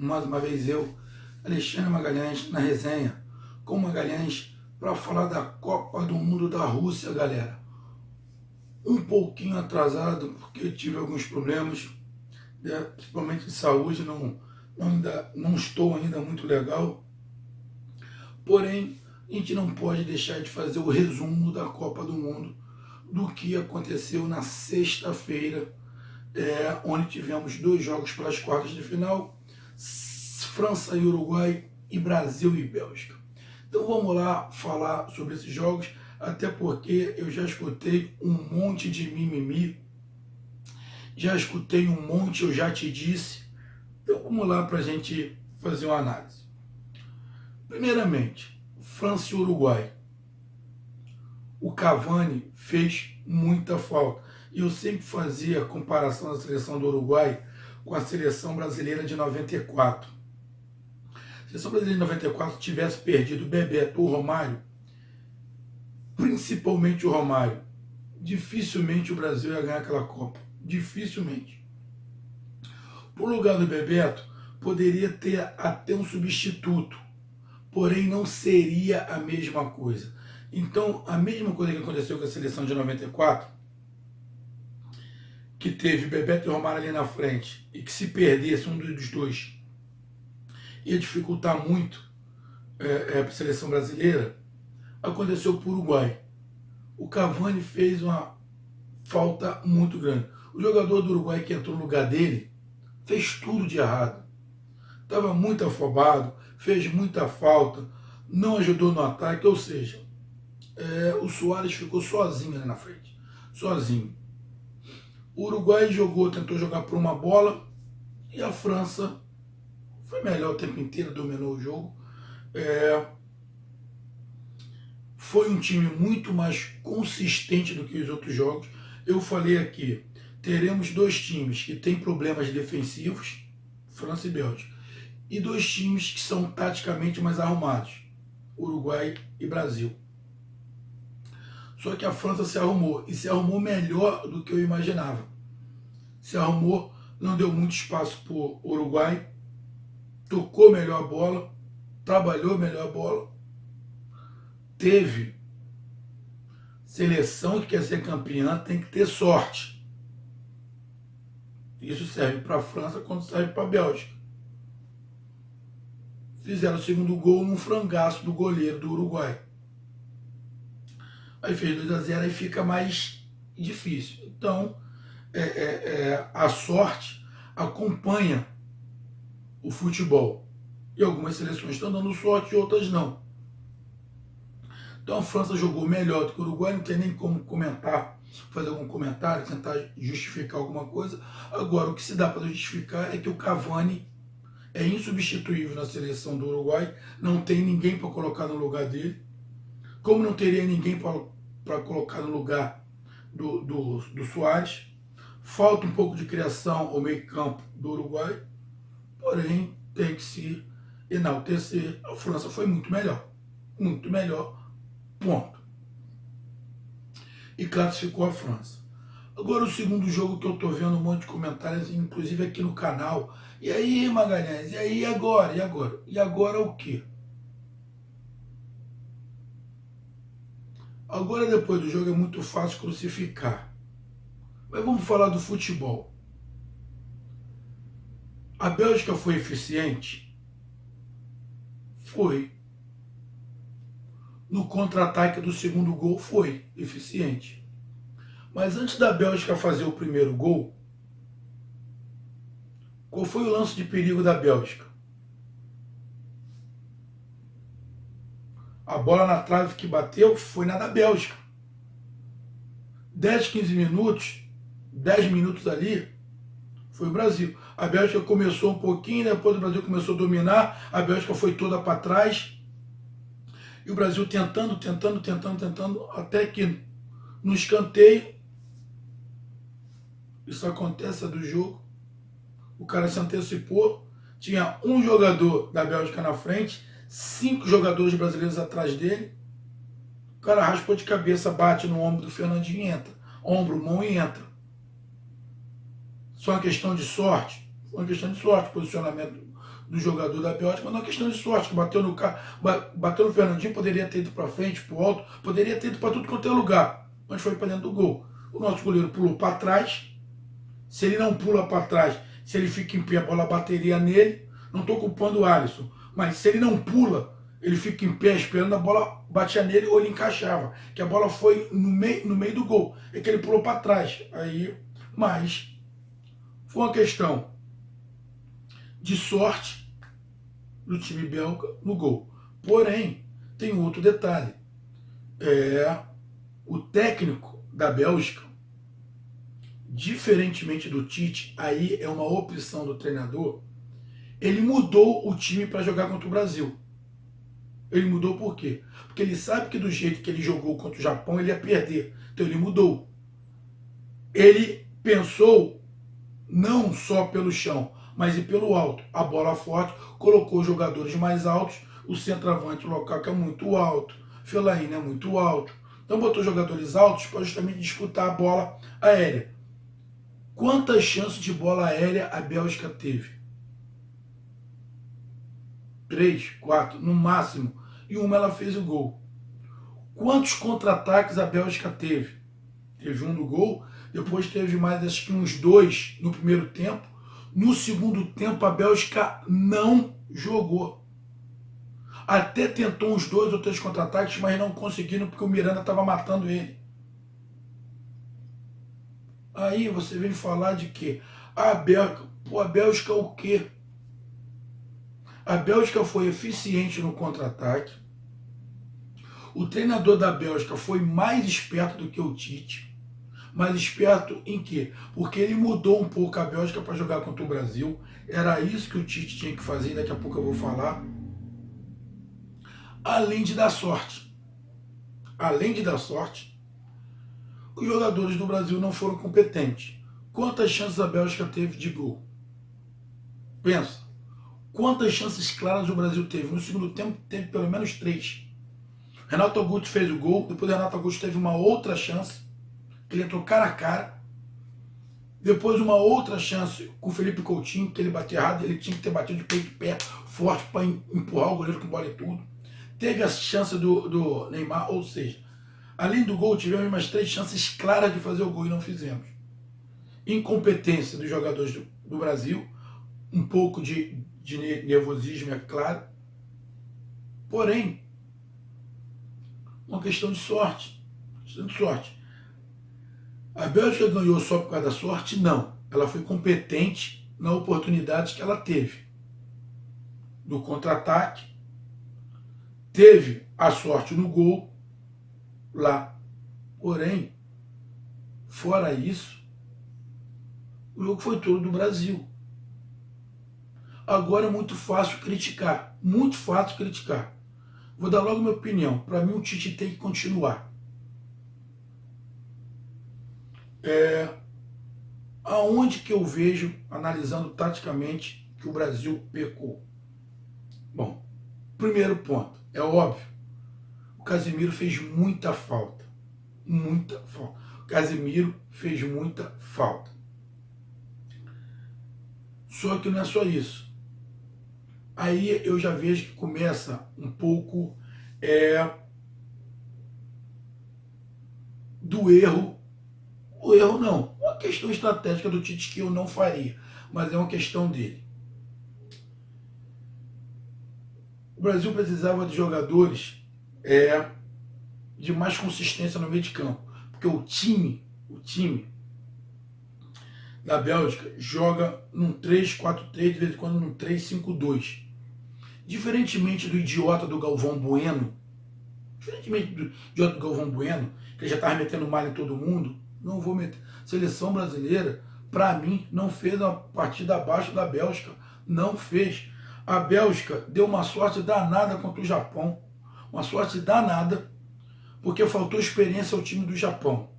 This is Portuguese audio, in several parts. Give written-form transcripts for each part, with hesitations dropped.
mais uma vez eu, Alexandre Magalhães, na resenha com Magalhães para falar da Copa do Mundo da Rússia, galera. Um pouquinho atrasado, porque tive alguns problemas, principalmente de saúde, não estou ainda muito legal. Porém, a gente não pode deixar de fazer o resumo da Copa do Mundo, do que aconteceu na sexta-feira, onde tivemos 2 jogos pelas quartas de final, França e Uruguai e Brasil e Bélgica. Então vamos lá falar sobre esses jogos, até porque eu já escutei um monte de mimimi, já escutei um monte, eu já te disse. Então vamos lá para a gente fazer uma análise. Primeiramente, França e Uruguai. O Cavani fez muita falta. E eu sempre fazia a comparação da seleção do Uruguai com a seleção brasileira de 94. Se a seleção brasileira de 94 tivesse perdido o Bebeto ou o Romário, principalmente o Romário, dificilmente o Brasil ia ganhar aquela Copa. Dificilmente. Por lugar do Bebeto, poderia ter até um substituto, porém não seria a mesma coisa. Então, a mesma coisa que aconteceu com a seleção de 94, que teve Bebeto e Romário ali na frente, e que se perdesse um dos dois, ia dificultar muito para a seleção brasileira, aconteceu para o Uruguai. O Cavani fez uma falta muito grande. O jogador do Uruguai que entrou no lugar dele fez tudo de errado. Estava muito afobado, fez muita falta, não ajudou no ataque, ou seja, o Suárez ficou sozinho ali na frente. Sozinho. O Uruguai tentou jogar por uma bola, e a França foi melhor o tempo inteiro, dominou o jogo. Foi um time muito mais consistente do que os outros jogos. Eu falei aqui, teremos 2 times que têm problemas defensivos, França e Bélgica, e 2 times que são taticamente mais arrumados, Uruguai e Brasil. Só que a França se arrumou, e se arrumou melhor do que eu imaginava. Se arrumou, não deu muito espaço para o Uruguai, tocou melhor a bola, trabalhou melhor a bola, teve seleção que quer ser campeã, tem que ter sorte. Isso serve para a França quando serve para a Bélgica. Fizeram o segundo gol num frangaço do goleiro do Uruguai. Aí fez 2-0 e fica mais difícil. Então, a sorte acompanha o futebol. E algumas seleções estão dando sorte e outras não. Então a França jogou melhor do que o Uruguai, não tem nem como comentar, fazer algum comentário, tentar justificar alguma coisa. Agora, o que se dá para justificar é que o Cavani é insubstituível na seleção do Uruguai, não tem ninguém para colocar no lugar dele, como não teria ninguém para colocar no lugar do Suárez. Falta um pouco de criação ao meio campo do Uruguai, porém tem que se enaltecer. A França foi muito melhor, ponto. E classificou a França. Agora o segundo jogo que eu tô vendo um monte de comentários, inclusive aqui no canal. E aí, Magalhães, e aí, agora? E agora? E agora o quê? Agora, depois do jogo, é muito fácil crucificar. Mas vamos falar do futebol. A Bélgica foi eficiente? Foi. No contra-ataque do segundo gol foi eficiente. Mas antes da Bélgica fazer o primeiro gol, qual foi o lance de perigo da Bélgica? A bola na trave que bateu foi na da Bélgica. 10 minutos ali, foi o Brasil. A Bélgica começou um pouquinho, depois o Brasil começou a dominar, a Bélgica foi toda para trás, e o Brasil tentando, até que no escanteio, isso acontece do jogo, o cara se antecipou, tinha um jogador da Bélgica na frente, 5 jogadores brasileiros atrás dele, o cara raspou de cabeça, bate no ombro do Fernandinho e entra, ombro, mão e entra. Só uma questão de sorte, posicionamento do jogador da Bélgica, mas é uma questão de sorte, que bateu no Fernandinho, poderia ter ido para frente, para o alto, poderia ter ido para tudo quanto é lugar, mas foi para dentro do gol. O nosso goleiro pulou para trás. Se ele não pula para trás, se ele fica em pé, a bola bateria nele. Não estou culpando o Alisson, mas se ele não pula, ele fica em pé esperando, a bola batia nele ou ele encaixava. Que a bola foi no meio do gol. É que ele pulou para trás. Aí, mas foi uma questão de sorte do time belga no gol. Porém, tem outro detalhe. O técnico da Bélgica, diferentemente do Tite, aí é uma opção do treinador, ele mudou o time para jogar contra o Brasil. Ele mudou por quê? Porque ele sabe que do jeito que ele jogou contra o Japão, ele ia perder. Então ele mudou. Ele pensou não só pelo chão, mas e pelo alto. A bola forte, colocou os jogadores mais altos, o centroavante, o Lukaku é muito alto, Fellaini é muito alto. Então botou jogadores altos para justamente disputar a bola aérea. Quantas chances de bola aérea a Bélgica teve? 3, 4, no máximo. E uma ela fez o gol. Quantos contra-ataques a Bélgica teve? Teve um no gol, depois teve mais acho que uns 2 no primeiro tempo. No segundo tempo a Bélgica não jogou. Até tentou uns 2 ou 3 contra-ataques, mas não conseguiram porque o Miranda estava matando ele. Aí você vem falar de que a Bélgica o quê? A Bélgica foi eficiente no contra-ataque. O treinador da Bélgica foi mais esperto do que o Tite. Mais esperto em quê? Porque ele mudou um pouco a Bélgica para jogar contra o Brasil. Era isso que o Tite tinha que fazer, daqui a pouco eu vou falar. Além de dar sorte. Além de dar sorte, os jogadores do Brasil não foram competentes. Quantas chances a Bélgica teve de gol? Pensa. Quantas chances claras o Brasil teve? No segundo tempo teve pelo menos 3. Renato Augusto fez o gol, depois Renato Augusto teve uma outra chance, que ele entrou cara a cara. Depois uma outra chance com o Felipe Coutinho, que ele bateu errado, ele tinha que ter batido de peito de pé forte para empurrar o goleiro com bola e tudo. Teve a chance do Neymar, ou seja, além do gol, tivemos mais 3 chances claras de fazer o gol e não fizemos. Incompetência dos jogadores do Brasil, um pouco de nervosismo, é claro. Porém, uma questão de sorte. Questão de sorte. A Bélgica ganhou só por causa da sorte? Não. Ela foi competente na oportunidade que ela teve. Do contra-ataque, teve a sorte no gol lá. Porém, fora isso, o jogo foi todo do Brasil. Agora é muito fácil criticar. Muito fácil criticar. Vou dar logo minha opinião. Para mim, o Tite tem que continuar. Aonde que eu vejo, analisando taticamente, que o Brasil pecou? Bom, primeiro ponto, é óbvio, o Casemiro fez muita falta. Muita falta. O Casemiro fez muita falta. Só que não é só isso. Aí eu já vejo que começa um pouco do erro. O erro não, uma questão estratégica do Tite que eu não faria, mas é uma questão dele. O Brasil precisava de jogadores de mais consistência no meio de campo, porque o time da Bélgica joga num 3-4-3, de vez em quando num 3-5-2. Diferentemente do idiota do Galvão Bueno, que ele já estava metendo malha em todo mundo, não vou meter. Seleção brasileira, para mim, não fez uma partida abaixo da Bélgica. Não fez. A Bélgica deu uma sorte danada contra o Japão. Uma sorte danada, porque faltou experiência ao time do Japão.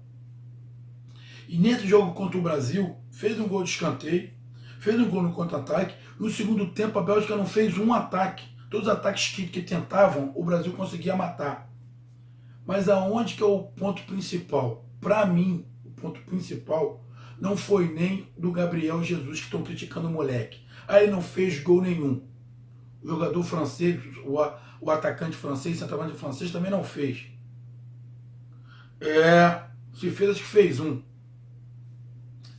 E nesse jogo contra o Brasil, fez um gol de escanteio, fez um gol no contra-ataque. No segundo tempo, a Bélgica não fez um ataque. Todos os ataques que tentavam, o Brasil conseguia matar. Mas aonde que é o ponto principal? Para mim, o ponto principal não foi nem do Gabriel Jesus, que estão criticando o moleque. Aí ele não fez gol nenhum. O jogador francês, o atacante francês, centroavante francês também não fez. Se fez, acho que fez um.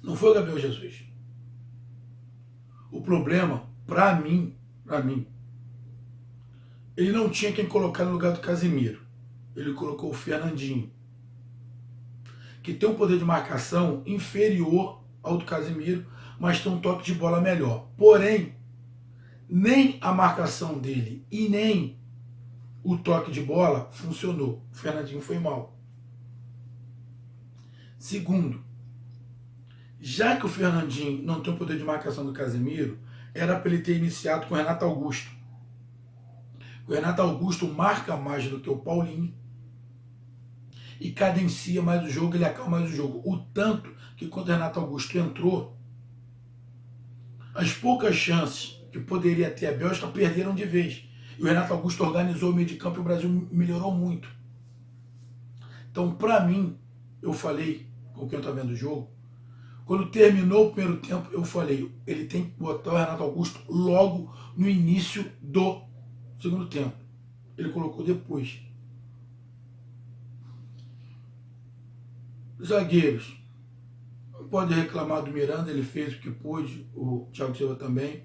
Não foi o Gabriel Jesus. O problema, pra mim, ele não tinha quem colocar no lugar do Casemiro. Ele colocou o Fernandinho, que tem um poder de marcação inferior ao do Casemiro, mas tem um toque de bola melhor. Porém, nem a marcação dele e nem o toque de bola funcionou. O Fernandinho foi mal. Segundo, já que o Fernandinho não tem o poder de marcação do Casemiro, era para ele ter iniciado com o Renato Augusto. O Renato Augusto marca mais do que o Paulinho e cadencia mais o jogo, ele acalma mais o jogo. O tanto que quando o Renato Augusto entrou, as poucas chances que poderia ter a Bélgica perderam de vez. E o Renato Augusto organizou o meio de campo e o Brasil melhorou muito. Então, para mim, eu falei, com quem está vendo o jogo, quando terminou o primeiro tempo, eu falei, ele tem que botar o Renato Augusto logo no início do segundo tempo. Ele colocou depois. Zagueiros. Não pode reclamar do Miranda, ele fez o que pôde, o Thiago Silva também.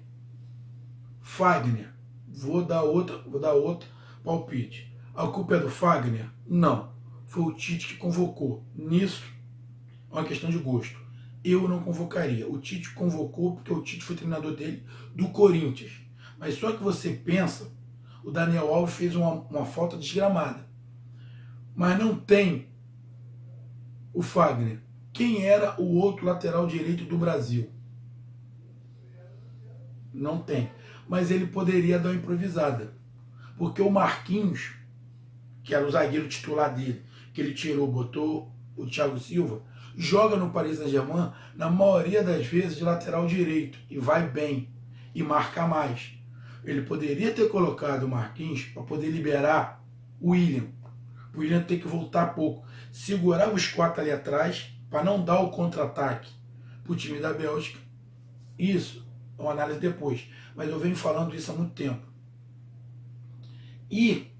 Fagner. Vou dar outra palpite. A culpa é do Fagner? Não. Foi o Tite que convocou. Nisso, é uma questão de gosto. Eu não convocaria. O Tite convocou porque o Tite foi treinador dele do Corinthians. Mas só que você pensa, o Daniel Alves fez uma falta desgramada. Mas não tem o Fagner. Quem era o outro lateral direito do Brasil? Não tem. Mas ele poderia dar uma improvisada. Porque o Marquinhos, que era o zagueiro titular dele, que ele tirou, botou o Thiago Silva, joga no Paris Saint-Germain, na maioria das vezes, de lateral direito. E vai bem. E marca mais. Ele poderia ter colocado o Marquinhos para poder liberar o William. O William tem que voltar pouco. Segurar os 4 ali atrás para não dar o contra-ataque para o time da Bélgica. Isso é uma análise depois. Mas eu venho falando isso há muito tempo. E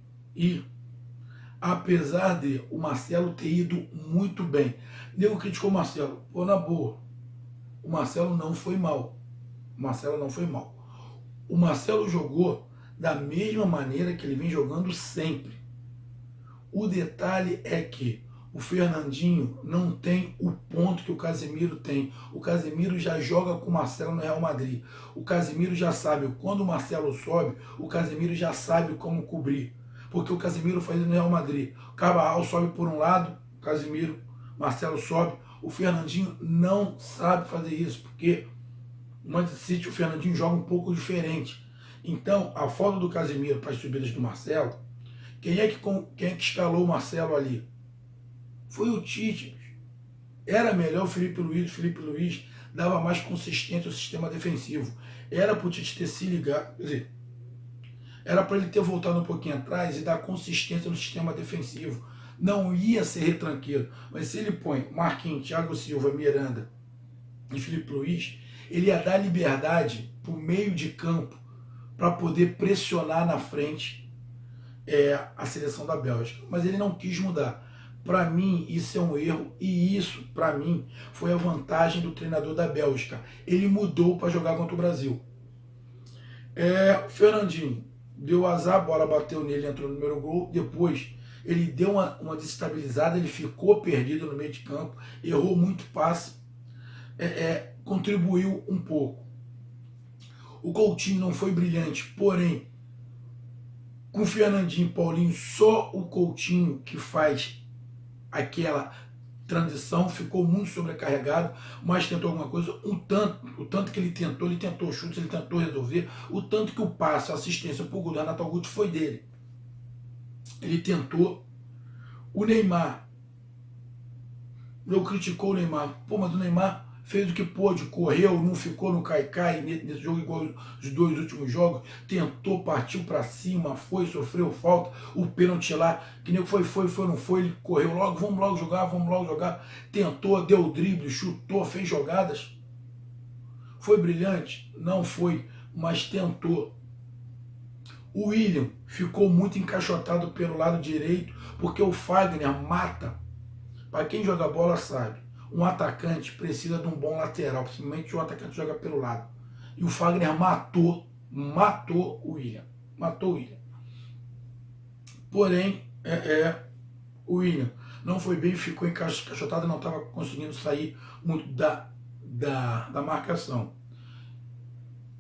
apesar de o Marcelo ter ido muito bem, nego criticou o Marcelo. Pô, na boa, o Marcelo não foi mal. O Marcelo não foi mal. O Marcelo jogou da mesma maneira que ele vem jogando sempre. O detalhe é que o Fernandinho não tem o ponto que o Casemiro tem. O Casemiro já joga com o Marcelo no Real Madrid. O Casemiro já sabe, quando o Marcelo sobe, o Casemiro já sabe como cobrir. Porque o Casemiro faz isso no Real Madrid. O Carvajal sobe por um lado, o Casemiro, Marcelo sobe. O Fernandinho não sabe fazer isso, porque no Manchester City o Fernandinho joga um pouco diferente. Então, a falta do Casemiro para as subidas do Marcelo, quem é que escalou o Marcelo ali? Foi o Tite. Era melhor o Felipe Luiz. O Felipe Luiz dava mais consistência ao sistema defensivo. Era para o Tite ter se ligado, quer dizer, era para ele ter voltado um pouquinho atrás e dar consistência no sistema defensivo. Não ia ser retranqueiro. Mas se ele põe Marquinhos, Thiago Silva, Miranda e Felipe Luiz, ele ia dar liberdade para o meio de campo para poder pressionar na frente a seleção da Bélgica. Mas ele não quis mudar. Para mim, isso é um erro e isso, para mim, foi a vantagem do treinador da Bélgica. Ele mudou para jogar contra o Brasil. Fernandinho deu azar, a bola bateu nele, entrou no primeiro gol. Depois, ele deu uma desestabilizada, ele ficou perdido no meio de campo, errou muito passe, contribuiu um pouco. O Coutinho não foi brilhante, porém, com o Fernandinho e Paulinho, só o Coutinho que faz aquela transição, ficou muito sobrecarregado, mas tentou alguma coisa, o tanto que ele tentou chutes, ele tentou resolver, o tanto que o passe, a assistência para o gol do Renato Augusto foi dele. Ele tentou. O Neymar, eu criticou o Neymar, mas o Neymar fez o que pôde, correu, não ficou no cai-cai nesse jogo igual os 2 últimos jogos, tentou, partiu para cima, sofreu falta, o pênalti lá, que nem foi, não foi, ele correu logo, vamos logo jogar, tentou, deu drible, chutou, fez jogadas. Foi brilhante? Não foi, mas tentou. O William ficou muito encaixotado pelo lado direito, porque o Fagner mata. Para quem joga bola sabe, um atacante precisa de um bom lateral, principalmente o atacante joga pelo lado. E o Fagner matou o William. Matou o William. Porém, o William não foi bem, ficou encaixotado, não estava conseguindo sair muito da marcação.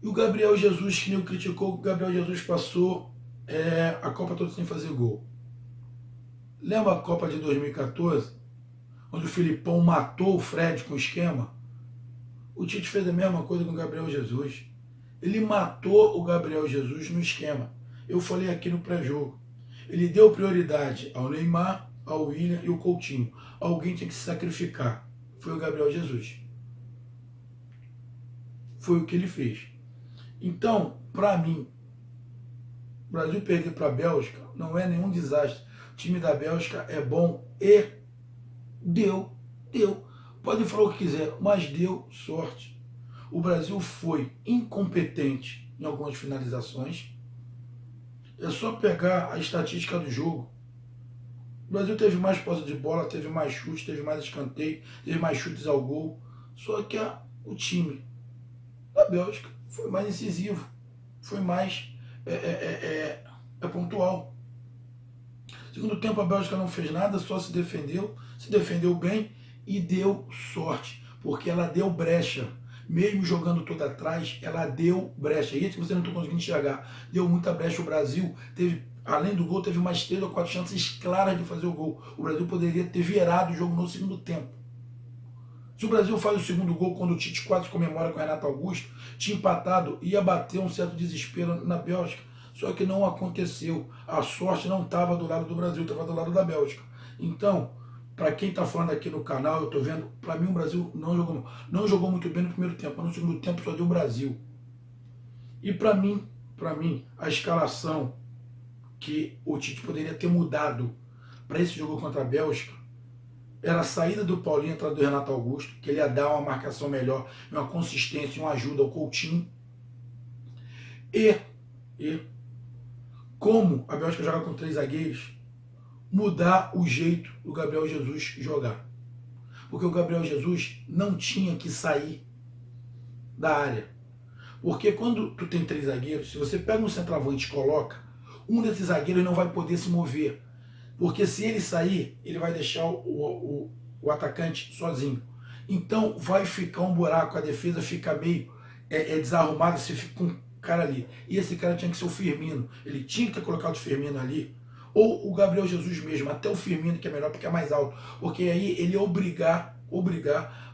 E o Gabriel Jesus, que nem o criticou, o Gabriel Jesus passou a Copa toda sem fazer gol. Lembra a Copa de 2014, onde o Filipão matou o Fred com esquema? O Tite fez a mesma coisa com o Gabriel Jesus. Ele matou o Gabriel Jesus no esquema. Eu falei aqui no pré-jogo. Ele deu prioridade ao Neymar, ao William e ao Coutinho. Alguém tinha que se sacrificar. Foi o Gabriel Jesus. Foi o que ele fez. Então, para mim, o Brasil perder para a Bélgica não é nenhum desastre. O time da Bélgica é bom e deu. Pode falar o que quiser, mas deu sorte. O Brasil foi incompetente em algumas finalizações. É só pegar a estatística do jogo. O Brasil teve mais posse de bola, teve mais chutes, teve mais escanteio, teve mais chutes ao gol. Só que o time da Bélgica foi mais incisivo, foi mais pontual. Segundo tempo a Bélgica não fez nada, só se defendeu bem e deu sorte, porque ela deu brecha. Mesmo jogando toda atrás, ela deu brecha. E isso que você não está conseguindo enxergar. Deu muita brecha. O Brasil teve, além do gol, teve mais 3 ou 4 chances claras de fazer o gol. O Brasil poderia ter virado o jogo no segundo tempo. Se o Brasil faz o segundo gol, quando o Tite quase comemora com o Renato Augusto, tinha empatado, ia bater um certo desespero na Bélgica. Só que não aconteceu. A sorte não estava do lado do Brasil, estava do lado da Bélgica. Então, para quem está falando aqui no canal, eu estou vendo, para mim o Brasil não jogou muito bem no primeiro tempo, mas no segundo tempo só deu o Brasil. E para mim, a escalação que o Tite poderia ter mudado para esse jogo contra a Bélgica era a saída do Paulinho, entrada do Renato Augusto, que ele ia dar uma marcação melhor, uma consistência, uma ajuda ao Coutinho. E como a Bélgica joga com 3 zagueiros, mudar o jeito do Gabriel Jesus jogar. Porque o Gabriel Jesus não tinha que sair da área. Porque quando tu tem 3 zagueiros, se você pega um centroavante e coloca, um desses zagueiros não vai poder se mover. Porque se ele sair, ele vai deixar o atacante sozinho. Então vai ficar um buraco, a defesa fica meio desarrumada, você fica com um cara ali. E esse cara tinha que ser o Firmino. Ele tinha que ter colocado o Firmino ali. Ou o Gabriel Jesus mesmo, até o Firmino, que é melhor porque é mais alto. Porque aí ele ia obrigar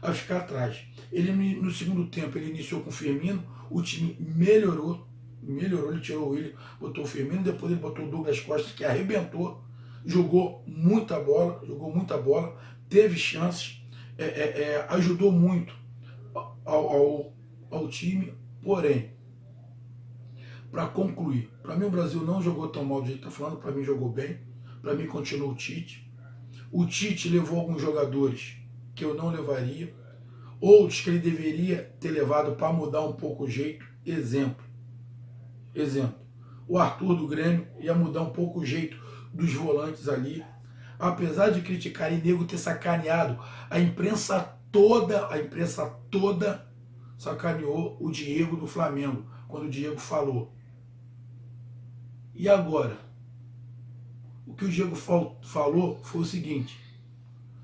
a ficar atrás. Ele no segundo tempo ele iniciou com o Firmino, o time melhorou, ele tirou o William, botou o Firmino, depois ele botou o Douglas Costa, que arrebentou, jogou muita bola, teve chances, ajudou muito ao time, porém, para concluir, para mim o Brasil não jogou tão mal do jeito que está falando, para mim jogou bem, para mim continuou o Tite. O Tite levou alguns jogadores que eu não levaria, outros que ele deveria ter levado para mudar um pouco o jeito. Exemplo, o Arthur do Grêmio ia mudar um pouco o jeito dos volantes ali. Apesar de criticar e nego ter sacaneado, a imprensa toda sacaneou o Diego do Flamengo, quando o Diego falou. E agora? O que o Diego falou foi o seguinte: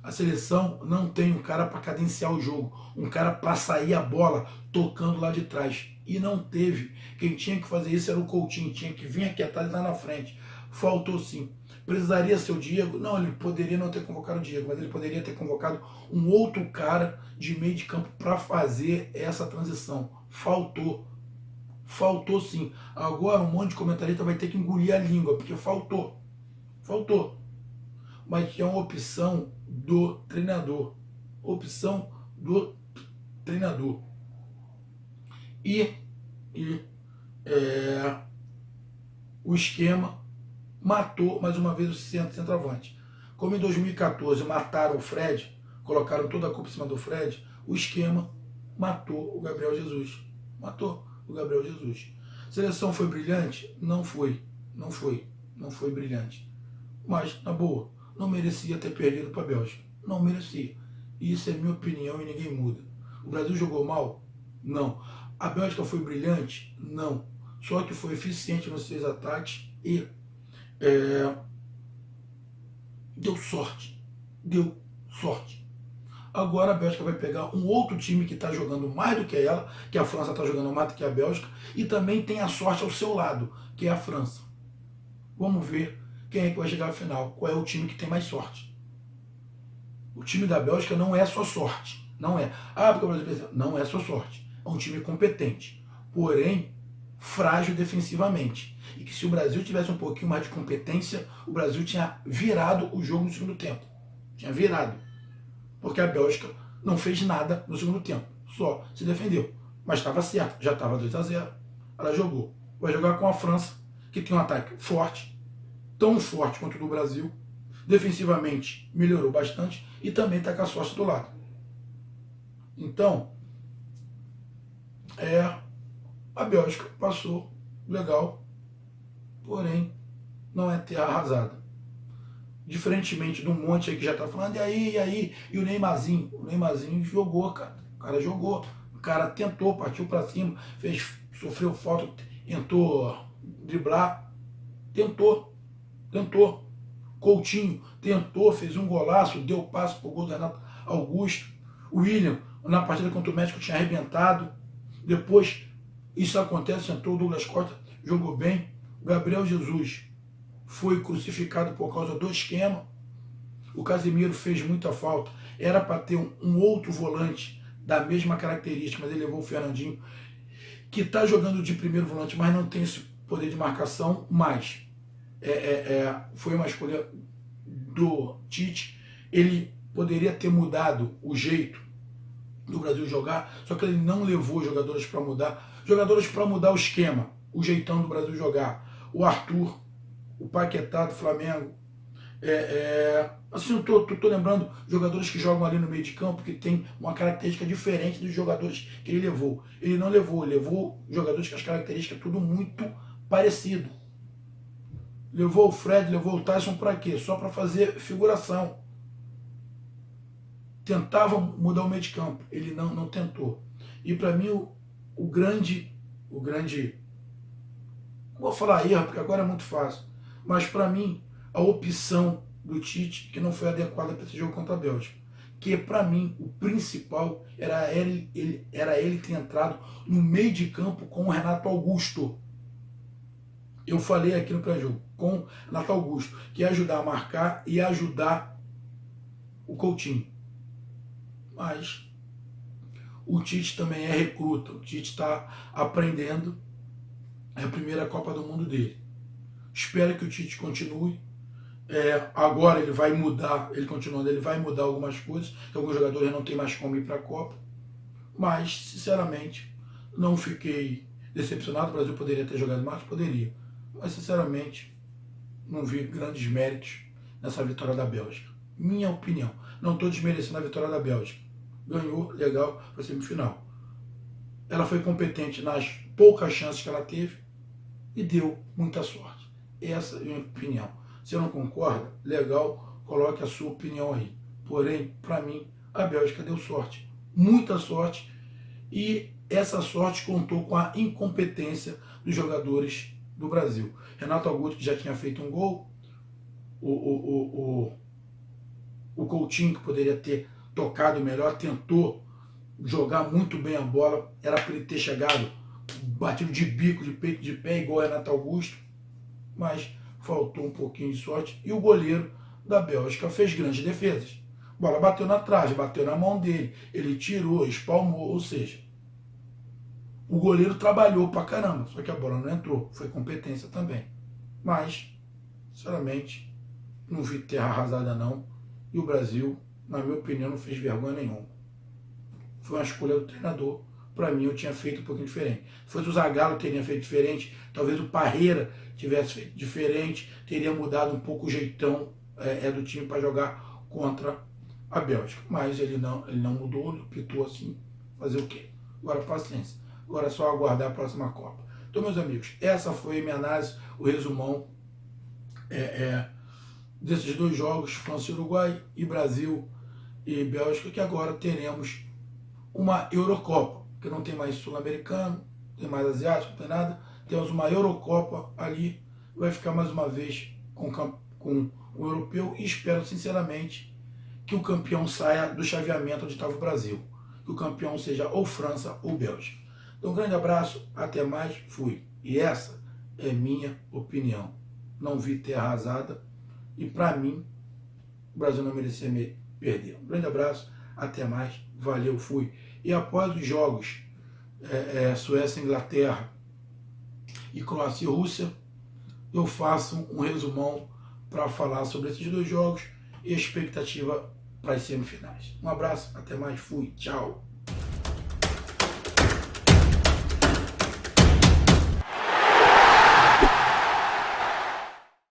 a seleção não tem um cara para cadenciar o jogo, um cara para sair a bola tocando lá de trás. E não teve. Quem tinha que fazer isso era o Coutinho, tinha que vir aqui atrás e lá na frente. Faltou sim. Precisaria ser o Diego? Não, ele poderia não ter convocado o Diego, mas ele poderia ter convocado um outro cara de meio de campo para fazer essa transição. Faltou sim. Agora um monte de comentarista vai ter que engolir a língua, porque faltou. Mas é uma opção do treinador. E o esquema matou mais uma vez o centroavante. Como em 2014 mataram o Fred, colocaram toda a culpa em cima do Fred, o esquema matou o Gabriel Jesus. A seleção foi brilhante? Não foi. Não foi. Não foi brilhante. Mas, na boa, não merecia ter perdido para a Bélgica. Não merecia. Isso é minha opinião e ninguém muda. O Brasil jogou mal? Não. A Bélgica foi brilhante? Não. Só que foi eficiente nos seus ataques e deu sorte. Deu sorte. Agora a Bélgica vai pegar um outro time que está jogando mais do que ela, que a França está jogando mais do que a Bélgica, e também tem a sorte ao seu lado, que é a França. Vamos ver quem é que vai chegar à final, qual é o time que tem mais sorte. O time da Bélgica não é só sorte, não é. Ah, porque o Brasil não é só sorte. É um time competente, porém frágil defensivamente. E que se o Brasil tivesse um pouquinho mais de competência, o Brasil tinha virado o jogo no segundo tempo. Tinha virado. Porque a Bélgica não fez nada no segundo tempo, só se defendeu. Mas estava certo, já estava 2-0. Ela jogou. Vai jogar com a França, que tem um ataque forte, tão forte quanto o do Brasil. Defensivamente melhorou bastante e também está com a sorte do lado. Então, a Bélgica passou legal, porém não é terra arrasada. Diferentemente de um monte aí que já tá falando, e aí, e o Neymarzinho? O Neymarzinho jogou, cara. O cara jogou. O cara tentou, partiu para cima, sofreu falta, tentou driblar. Tentou. Coutinho tentou, fez um golaço, deu passo pro gol do Renato Augusto. O William, na partida contra o México, tinha arrebentado. Depois, isso acontece, entrou o Douglas Costa, jogou bem. O Gabriel Jesus foi crucificado por causa do esquema. O Casemiro fez muita falta. Era para ter um outro volante da mesma característica, mas ele levou o Fernandinho, que está jogando de primeiro volante, mas não tem esse poder de marcação. Mas foi uma escolha do Tite. Ele poderia ter mudado o jeito do Brasil jogar, só que ele não levou jogadores para mudar. Jogadores para mudar o esquema, o jeitão do Brasil jogar. O Arthur, o Paquetá do Flamengo. Assim, eu tô lembrando jogadores que jogam ali no meio de campo, que tem uma característica diferente dos jogadores que ele levou. Ele não levou, ele levou jogadores com as características tudo muito parecido. Levou o Fred, levou o Tyson para quê? Só para fazer figuração. Tentava mudar o meio de campo, ele não tentou. E para mim o grande, não vou falar erro, porque agora é muito fácil, mas para mim a opção do Tite, que não foi adequada para esse jogo contra a Bélgica, que para mim o principal era ele ter entrado no meio de campo com o Renato Augusto. Eu falei aqui no pré-jogo, com o Renato Augusto, que ia ajudar a marcar e ajudar o Coutinho. Mas o Tite também é recruta, o Tite está aprendendo, é a primeira Copa do Mundo dele. Espero que o Tite continue. Agora ele vai mudar, ele continuando, ele vai mudar algumas coisas, que alguns jogadores não tem mais como ir para a Copa. Mas, sinceramente, não fiquei decepcionado. O Brasil poderia ter jogado mais? Poderia. Mas, sinceramente, não vi grandes méritos nessa vitória da Bélgica. Minha opinião. Não estou desmerecendo a vitória da Bélgica. Ganhou, legal, para a semifinal. Ela foi competente nas poucas chances que ela teve e deu muita sorte. Essa é a minha opinião. Se não concorda, legal, coloque a sua opinião aí. Porém, para mim, a Bélgica deu sorte. Muita sorte. E essa sorte contou com a incompetência dos jogadores do Brasil. Renato Augusto, que já tinha feito um gol. O Coutinho, que poderia ter tocado melhor, tentou jogar muito bem a bola. Era para ele ter chegado batido de bico, de peito, de pé, igual o Renato Augusto. Mas faltou um pouquinho de sorte. E o goleiro da Bélgica fez grandes defesas. A bola bateu na trave, bateu na mão dele. Ele tirou, espalmou, ou seja, o goleiro trabalhou pra caramba. Só que a bola não entrou. Foi competência também. Mas, sinceramente, não vi terra arrasada não. E o Brasil, na minha opinião, não fez vergonha nenhuma. Foi uma escolha do treinador. Para mim, eu tinha feito um pouquinho diferente. Se fosse o Zagallo, teria feito diferente. Talvez o Parreira tivesse feito diferente. Teria mudado um pouco o jeitão do time para jogar contra a Bélgica. Mas ele não mudou, ele optou assim. Fazer o quê? Agora, paciência. Agora é só aguardar a próxima Copa. Então, meus amigos, essa foi a minha análise, o resumão desses dois jogos, França e Uruguai, e Brasil e Bélgica, que agora teremos uma Eurocopa, que não tem mais sul-americano, não tem mais asiático, não tem nada, temos uma Eurocopa ali, vai ficar mais uma vez com o europeu, e espero sinceramente que o campeão saia do chaveamento onde estava o Brasil, que o campeão seja ou França ou Bélgica. Então, um grande abraço, até mais, fui. E essa é minha opinião. Não vi ter arrasada, e para mim, o Brasil não merecia perder. Um grande abraço, até mais, valeu, fui. E após os jogos Suécia, Inglaterra e Croácia e Rússia, eu faço um resumão para falar sobre esses dois jogos e a expectativa para as semifinais. Um abraço, até mais, fui, tchau.